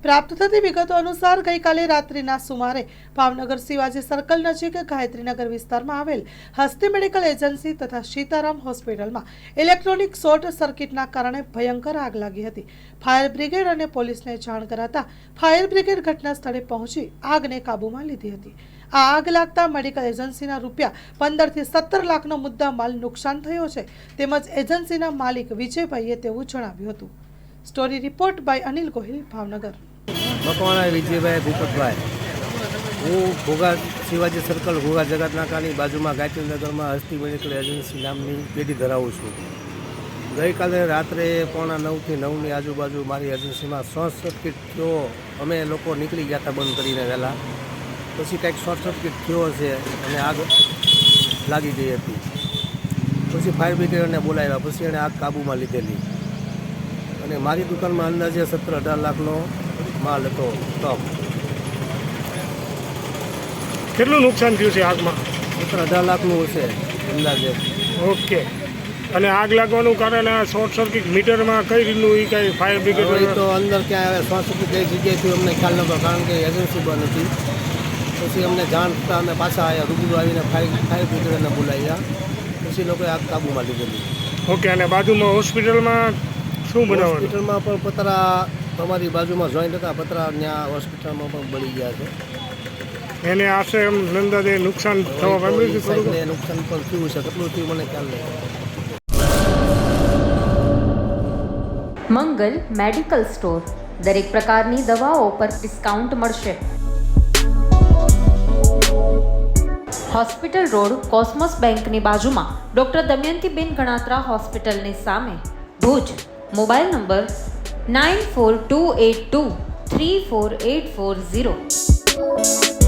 પ્રાપ્ત થતી વિગતો અનુસાર ગઈકાલે રાત્રિના સુમારે ભાવનગર શિવાજી સર્કલ નજીક ગાયત્રીનગર વિસ્તારમાં આવેલ હસ્તી મેડિકલ એજન્સી તથા સીતારામ હોસ્પિટલમાં ઇલેક્ટ્રોનિક શોર્ટ સર્કિટના કારણે ભયંકર આગ લાગી હતી। ફાયર બ્રિગેડ અને પોલીસને જાણ કરાતા ફાયર બ્રિગેડ ઘટના સ્થળે પહોંચી આગને કાબૂમાં લીધી હતી। આ આગ લાગતા મેડિકલ એજન્સીના રૂપિયા 15 થી 17 લાખનો મુદ્દા માલ નુકસાન થયો છે તેમજ એજન્સીના માલિક વિજયભાઈએ તેવું જણાવ્યું હતું। Story report by Anil Gohil, Bhavnagar. Makwana Vijaybhai Bhupatbhai, હું ઘોઘા શિવાજી સર્કલ ઘોઘા જગતનાકાની બાજુમાં ગાયત્રીનગરમાં હસ્તી મેડિકલ એજન્સી નામની પેઢી ધરાવું છું। ગઈકાલે રાત્રે 8:45 થી 9ની આજુબાજુ મારી એજન્સીમાં શોર્ટ સર્કિટ થયો। અમે લોકો નીકળી ગયા હતા બંધ કરીને વહેલા, પછી કંઈક શોર્ટ સર્કિટ થયો હશે અને આગ લાગી ગઈ હતી। પછી ફાયર બ્રિગેડને બોલાવ્યા, પછી એણે આગ કાબૂમાં લીધેલી અને મારી દુકાનમાં અંદાજે 17-18 લાખનો માલ હતો સ્ટોક। કેટલું નુકસાન થયું છે આગમાં? 17-18 લાખનું હશે અંદાજે। ઓકે, અને આગ લાગવાનું કારણ આ શોર્ટ સર્કિટ મીટરમાં કઈ રીતનું એ કાંઈ ફાયર બ્રિગેડ તો અંદર ક્યાં આવે શોર્ટ સર્કિટ કઈ જગ્યાએથી અમને ખ્યાલ નહોતો, કારણ કે એજન્સી બંધ હતી। પછી અમને જાણ થતાં અમે પાછા આવ્યા, રૂબરૂ આવીને ફાયર બ્રિગેડને બોલાવ્યા, પછી લોકોએ આગ કાબૂમાં લીધેલી। ઓકે, અને બાજુમાં હોસ્પિટલમાં શું બનાવવાનું? હોસ્પિટલમાં પણ પતરા, તમારી બાજુમાં જોઈન્ટ હતા પતરા, ત્યાં હોસ્પિટલમાં પણ બળી ગયા છે। એને આશરે એમ અંદાજે નુકસાન થવા પામ્યું છે થોડું? નુકસાન પણ થયું છે, કેટલું થયું મને ખ્યાલ નહીં। મંગલ મેડિકલ સ્ટોર, દરેક પ્રકારની દવાઓ પર ડિસ્કાઉન્ટ મળશે। હોસ્પિટલ રોડ, કોસ્મોસ બેંકની બાજુમાં, ડૉક્ટર દમયંતીબેન ગણાત્રા હોસ્પિટલની સામે, ભુજ। Mobile number 9428234840।